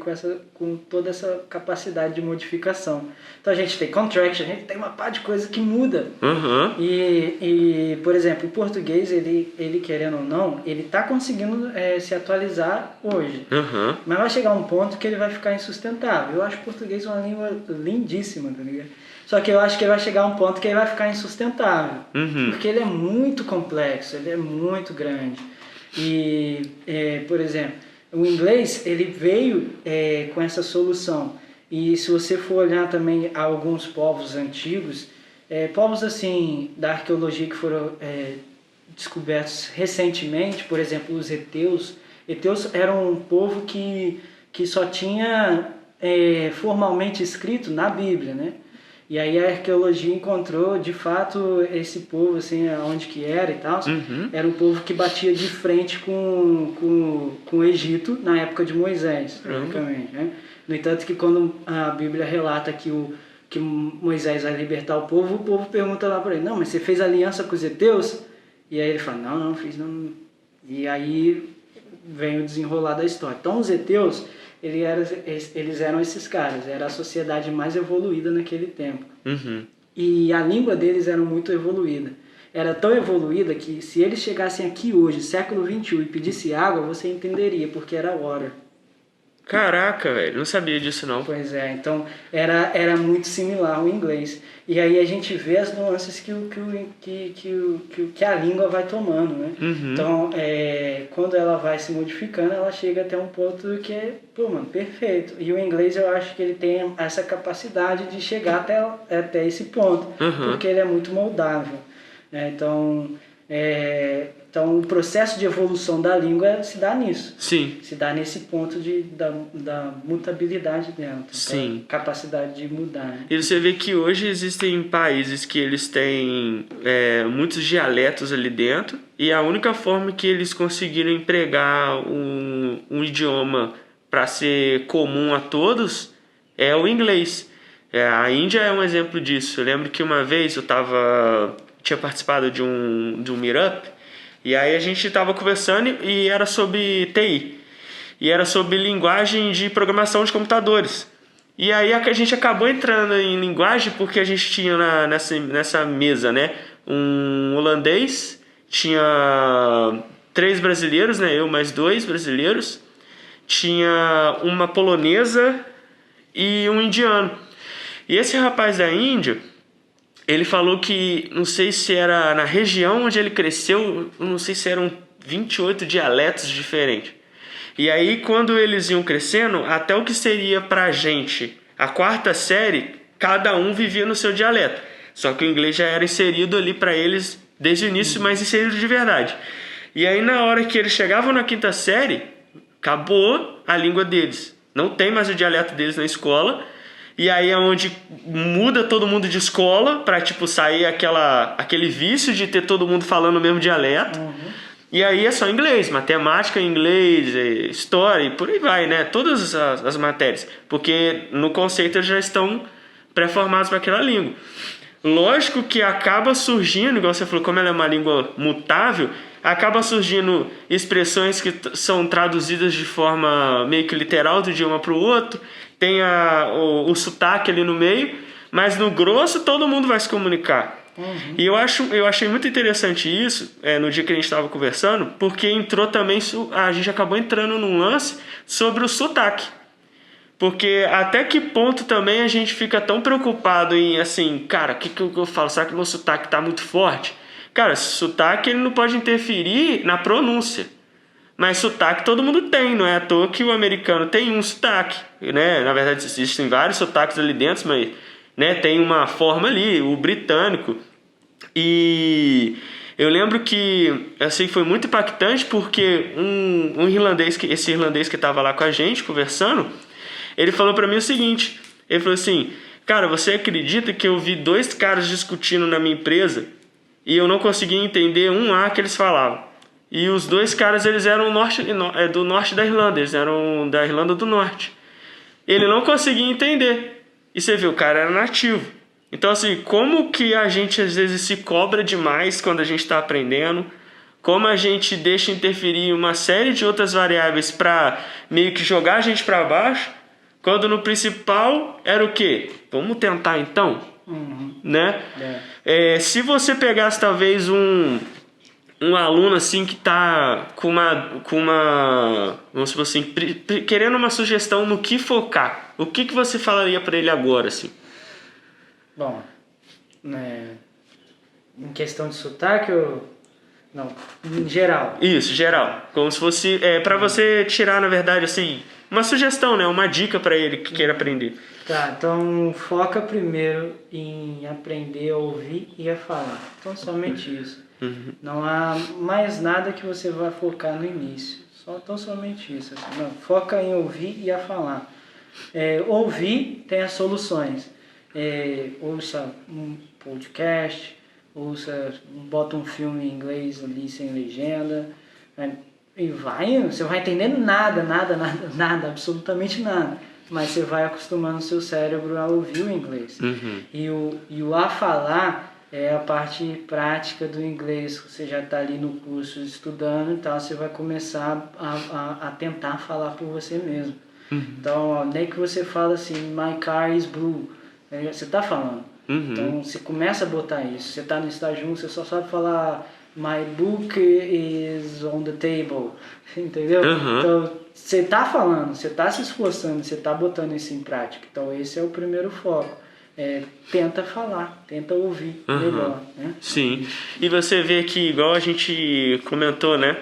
com toda essa capacidade de modificação. Então a gente tem contraction, a gente tem uma par de coisa que muda. Uhum. E por exemplo, o português, ele querendo ou não, ele está conseguindo se atualizar hoje. Uhum. Mas vai chegar um ponto que ele vai ficar insustentável. Eu acho o português uma língua lindíssima, tá ligado? Só que eu acho que ele vai chegar um ponto que ele vai ficar insustentável. Uhum. Porque ele é muito complexo, ele é muito grande. E, por exemplo, o inglês ele veio com essa solução. E se você for olhar também alguns povos antigos, povos assim da arqueologia que foram descobertos recentemente, por exemplo, os heteus. Heteus eram um povo que só tinha formalmente escrito na Bíblia, né? E aí a arqueologia encontrou, de fato, esse povo, assim, onde que era e tal. Uhum. Era um povo que batia de frente com o Egito na época de Moisés, praticamente, né? No entanto, que quando a Bíblia relata que Moisés vai libertar o povo pergunta lá para ele, não, mas você fez aliança com os heteus? E aí ele fala, não fiz, não. E aí vem o desenrolar da história. Então os heteus, eles eram esses caras, era a sociedade mais evoluída naquele tempo. Uhum. E a língua deles era muito evoluída. Era tão evoluída que se eles chegassem aqui hoje, século XXI, e pedissem água, você entenderia, porque era water. Caraca, velho, não sabia disso não. Pois é, então era muito similar ao inglês. E aí a gente vê as nuances que a língua vai tomando, né? Uhum. Então, quando ela vai se modificando, ela chega até um ponto que pô, mano, perfeito. E o inglês eu acho que ele tem essa capacidade de chegar até esse ponto, porque ele é muito moldável, né? Então o processo de evolução da língua se dá nisso. Sim. Se dá nesse ponto da mutabilidade dela. Sim. Capacidade de mudar. Né? E você vê que hoje existem países que eles têm muitos dialetos ali dentro e a única forma que eles conseguiram empregar um idioma para ser comum a todos é o inglês. A Índia é um exemplo disso. Eu lembro que uma vez eu tinha participado de um meetup. E aí a gente estava conversando e era sobre TI. E era sobre linguagem de programação de computadores. E aí a gente acabou entrando em linguagem porque a gente tinha nessa mesa, né, um holandês, tinha 3 brasileiros, né, eu mais 2 brasileiros, tinha uma polonesa e um indiano. E esse rapaz da Índia, ele falou que, não sei se era na região onde ele cresceu, não sei se eram 28 dialetos diferentes. E aí, quando eles iam crescendo, até o que seria pra gente a 4ª série, cada um vivia no seu dialeto. Só que o inglês já era inserido ali pra eles desde o início, mas inserido de verdade. E aí, na hora que eles chegavam na 5ª série, Acabou a língua deles. Não tem mais o dialeto deles na escola. E aí é onde muda todo mundo de escola pra, tipo, sair aquele vício de ter todo mundo falando o mesmo dialeto. E aí é só inglês, matemática, inglês, história e por aí vai, né? Todas as matérias. Porque no conceito eles já estão pré-formados para aquela língua. Lógico que acaba surgindo, igual você falou, como ela é uma língua mutável, acaba surgindo expressões que são traduzidas de forma meio que literal do idioma para o outro, tem o sotaque ali no meio, mas no grosso todo mundo vai se comunicar. E eu achei muito interessante isso no dia que a gente estava conversando, porque entrou também, a gente acabou entrando num lance sobre o sotaque. Porque até que ponto também a gente fica tão preocupado em, assim, cara, o que eu falo? Será que o meu sotaque está muito forte? Cara, sotaque ele não pode interferir na pronúncia. Mas sotaque todo mundo tem, não é à toa que o americano tem um sotaque, né? Na verdade existem vários sotaques ali dentro, mas, né, tem uma forma ali, o britânico. E eu lembro que assim, foi muito impactante porque esse irlandês que estava lá com a gente conversando, ele falou pra mim o seguinte, ele falou assim, cara, você acredita que eu vi 2 caras discutindo na minha empresa e eu não conseguia entender um A que eles falavam? E os 2 caras, eles eram do norte da Irlanda, eles eram da Irlanda do Norte. Ele não conseguia entender. E você vê, o cara era nativo. Então, assim, como que a gente às vezes se cobra demais quando a gente está aprendendo? Como a gente deixa interferir uma série de outras variáveis para meio que jogar a gente para baixo, quando no principal era o quê? Vamos tentar então? Né? Se você pegasse talvez um aluno assim que está com uma vamos supor assim, querendo uma sugestão no que focar, o que você falaria para ele agora assim? Bom, em questão de sotaque ou não, em geral? Isso, geral, como se fosse para você tirar, na verdade, assim, uma sugestão, né, uma dica para ele que queira aprender. Tá, então foca primeiro em aprender a ouvir e a falar. Então somente isso. Não há mais nada que você vai focar no início. Então somente isso. Assim. Não, foca em ouvir e a falar. Ouvir tem as soluções. Ouça um podcast, bota um filme em inglês ali sem legenda. E você vai entendendo nada, absolutamente nada. Mas você vai acostumando o seu cérebro a ouvir o inglês. E o a falar é a parte prática do inglês. Você já está ali no curso estudando e tal, você vai começar a tentar falar por você mesmo. Então, nem que você fala assim, my car is blue, você está falando. Então, você começa a botar isso. Você está no estágio 1, você só sabe falar my book is on the table, entendeu? Então, você está falando, você está se esforçando, você está botando isso em prática. Então, esse é o primeiro foco. Tenta falar, tenta ouvir melhor, né? Sim, e você vê que igual a gente comentou, né?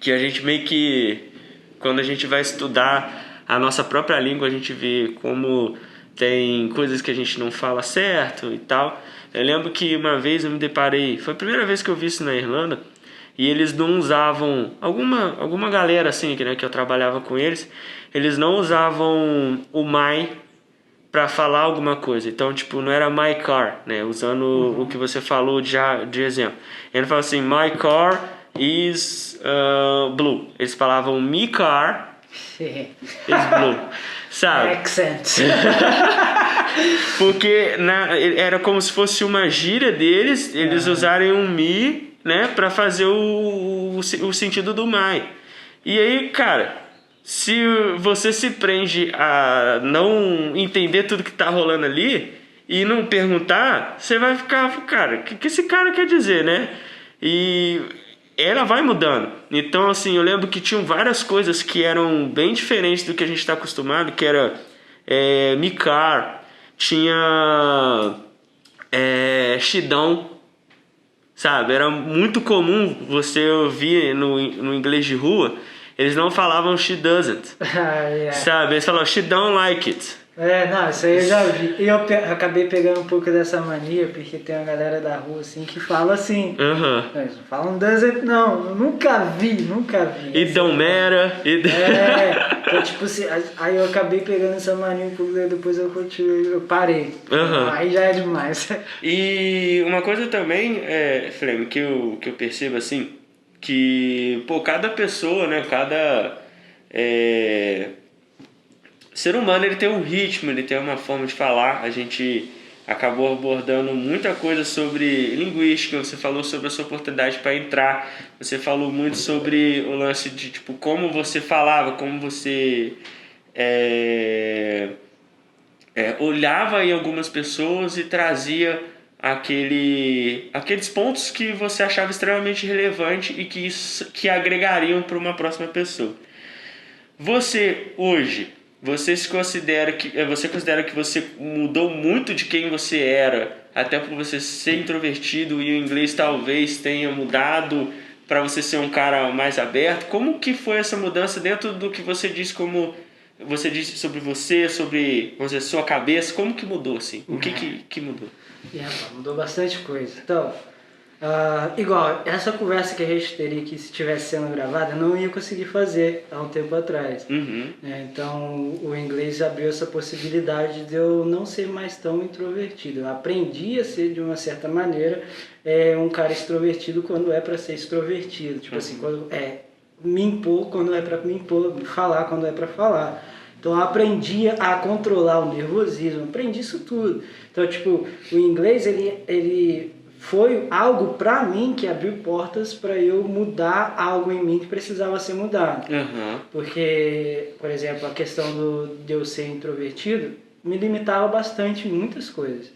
Que a gente meio que, quando a gente vai estudar a nossa própria língua, a gente vê como tem coisas que a gente não fala certo e tal. Eu lembro que uma vez eu me deparei, foi a primeira vez que eu vi isso na Irlanda, e eles não usavam, alguma galera assim, né, que eu trabalhava com eles não usavam o my para falar alguma coisa. Então, tipo, não era my car, né, usando o que você falou de exemplo. Ele falava assim, my car is blue. Eles falavam me car is blue. Sabe? Accent. Porque era como se fosse uma gíria deles, eles usarem um me, né, para fazer o sentido do my. E aí, cara, se você se prende a não entender tudo que tá rolando ali e não perguntar, você vai ficar, cara, o que esse cara quer dizer, né? E ela vai mudando. Então, assim, eu lembro que tinham várias coisas que eram bem diferentes do que a gente está acostumado, que era me car, tinha shidão, sabe? Era muito comum você ouvir no inglês de rua, eles não falavam she doesn't, sabe? Eles falavam she don't like it. Não, isso aí eu já vi. E eu acabei pegando um pouco dessa mania, porque tem uma galera da rua assim que fala assim. Aham. Eles falam não, eu nunca vi. Então, mera. Então tipo assim, aí eu acabei pegando essa mania um pouco, daí depois eu continuei, eu parei. Aham. Aí já é demais. E uma coisa também, Flamengo, que eu percebo assim, que, pô, cada pessoa, né, cada ser humano, ele tem um ritmo, ele tem uma forma de falar. A gente acabou abordando muita coisa sobre linguística, você falou sobre a sua oportunidade para entrar, você falou muito sobre o lance de, tipo, como você falava, como você olhava em algumas pessoas e trazia aqueles pontos que você achava extremamente relevante e que agregariam para uma próxima pessoa. Você hoje, você considera que você mudou muito de quem você era, até por você ser introvertido e o inglês talvez tenha mudado para você ser um cara mais aberto? Como que foi essa mudança dentro do que você disse, como você disse sobre você, sobre, vamos dizer, sua cabeça? Como que mudou assim? O que mudou? Mudou bastante coisa. Então, igual, essa conversa que a gente teria aqui, se estivesse sendo gravada, eu não ia conseguir fazer há um tempo atrás. Uhum. Então, o inglês abriu essa possibilidade de eu não ser mais tão introvertido. Eu aprendi a ser, de uma certa maneira, um cara extrovertido quando é para ser extrovertido. Tipo assim, quando me impor quando é para me impor, falar quando é para falar. Então eu aprendi a controlar o nervosismo, aprendi isso tudo. Então, tipo, o inglês, ele foi algo pra mim que abriu portas para eu mudar algo em mim que precisava ser mudado. Uhum. Porque, por exemplo, a questão de eu ser introvertido me limitava bastante em muitas coisas.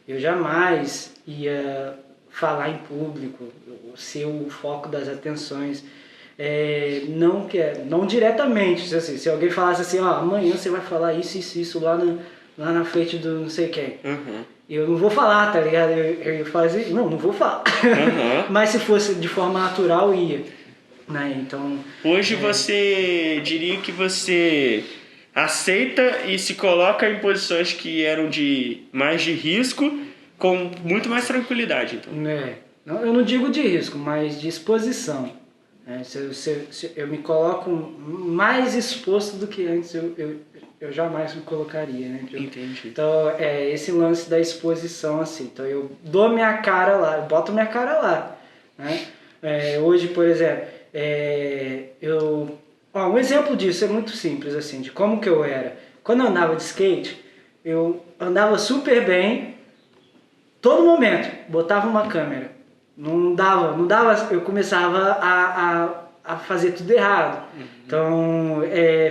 Eu jamais ia falar em público, ser o foco das atenções. Não diretamente, assim, se alguém falasse assim, amanhã você vai falar isso lá na frente do não sei quem. Uhum. Eu não vou falar, tá ligado? Eu ia fazer, não vou falar. Uhum. Mas se fosse de forma natural, ia. Né? Então, hoje você diria que você aceita e se coloca em posições que eram mais de risco com muito mais tranquilidade, então. Eu não digo de risco, mas de exposição. Se eu me coloco mais exposto do que antes, eu jamais me colocaria, né? Entendi. Então, esse lance da exposição, assim. Então, eu dou minha cara lá, eu boto minha cara lá, né? Hoje, por exemplo, um exemplo disso é muito simples, assim, de como que eu era. Quando eu andava de skate, eu andava super bem, todo momento, botava uma câmera. Não dava, eu começava a fazer tudo errado. Uhum. Então,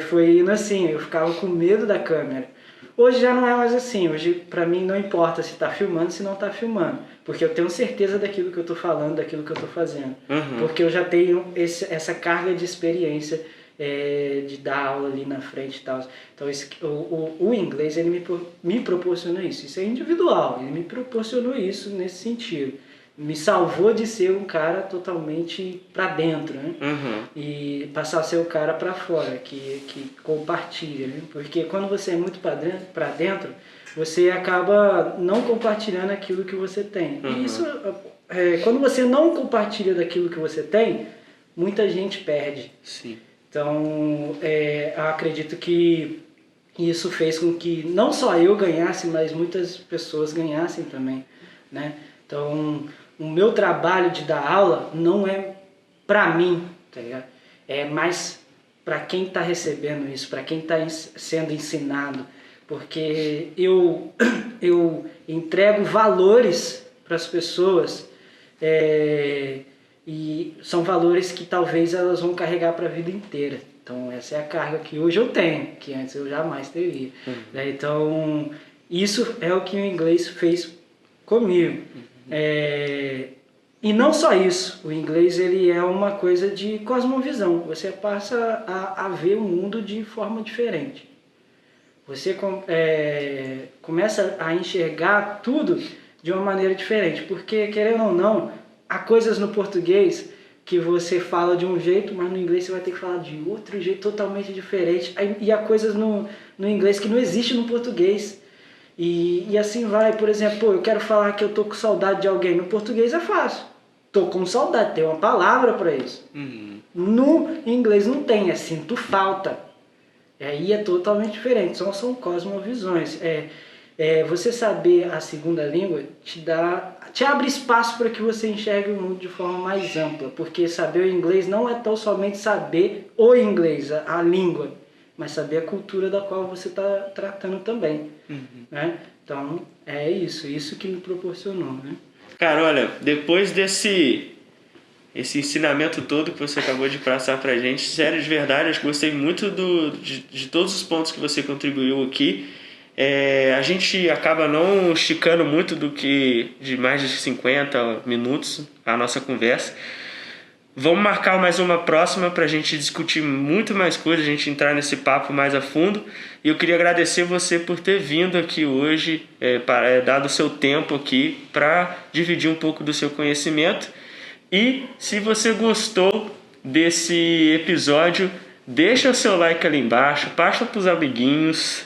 foi indo assim, eu ficava com medo da câmera. Hoje já não é mais assim, hoje pra mim não importa se está filmando, se não está filmando. Porque eu tenho certeza daquilo que eu estou falando, daquilo que eu estou fazendo. Uhum. Porque eu já tenho essa carga de experiência de dar aula ali na frente e tal. Então o inglês, ele me proporciona isso. Isso é individual, ele me proporcionou isso nesse sentido. Me salvou de ser um cara totalmente pra dentro, né? Uhum. E passar a ser o cara pra fora, que compartilha, né? Porque quando você é muito pra dentro, você acaba não compartilhando aquilo que você tem. Uhum. E isso, quando você não compartilha daquilo que você tem, muita gente perde. Sim. Então, eu acredito que isso fez com que não só eu ganhasse, mas muitas pessoas ganhassem também, né? Então, o meu trabalho de dar aula não é pra mim, tá ligado? É mais pra quem tá recebendo isso, pra quem tá sendo ensinado, porque eu entrego valores para as pessoas e são valores que talvez elas vão carregar para a vida inteira. Então essa é a carga que hoje eu tenho, que antes eu jamais teria. Uhum. Então isso é o que o inglês fez comigo. E não só isso, o inglês ele é uma coisa de cosmovisão. Você passa a ver o mundo de forma diferente. Você começa a enxergar tudo de uma maneira diferente, porque, querendo ou não, há coisas no português que você fala de um jeito, mas no inglês você vai ter que falar de outro jeito totalmente diferente. E há coisas no inglês que não existe no português. E assim vai, por exemplo, pô, eu quero falar que eu tô com saudade de alguém. No português é fácil. Tô com saudade, tem uma palavra para isso. No inglês não tem, é sinto falta. Aí é totalmente diferente, são cosmovisões. Você saber a segunda língua te abre espaço para que você enxergue o mundo de forma mais ampla, porque saber o inglês não é tão somente saber o inglês, a língua, mas saber a cultura da qual você está tratando também. Né? Então, é isso que me proporcionou. Né? Cara, olha, depois esse ensinamento todo que você acabou de passar pra gente, sério, de verdade, acho que gostei muito de todos os pontos que você contribuiu aqui. A gente acaba não esticando muito de mais de 50 minutos a nossa conversa. Vamos marcar mais uma próxima para a gente discutir muito mais coisas, a gente entrar nesse papo mais a fundo. E eu queria agradecer você por ter vindo aqui hoje, dado o seu tempo aqui para dividir um pouco do seu conhecimento. E se você gostou desse episódio, deixa o seu like ali embaixo, passa para os amiguinhos.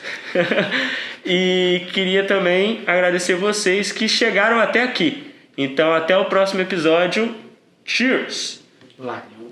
E queria também agradecer vocês que chegaram até aqui. Então, até o próximo episódio. Cheers! Valeu!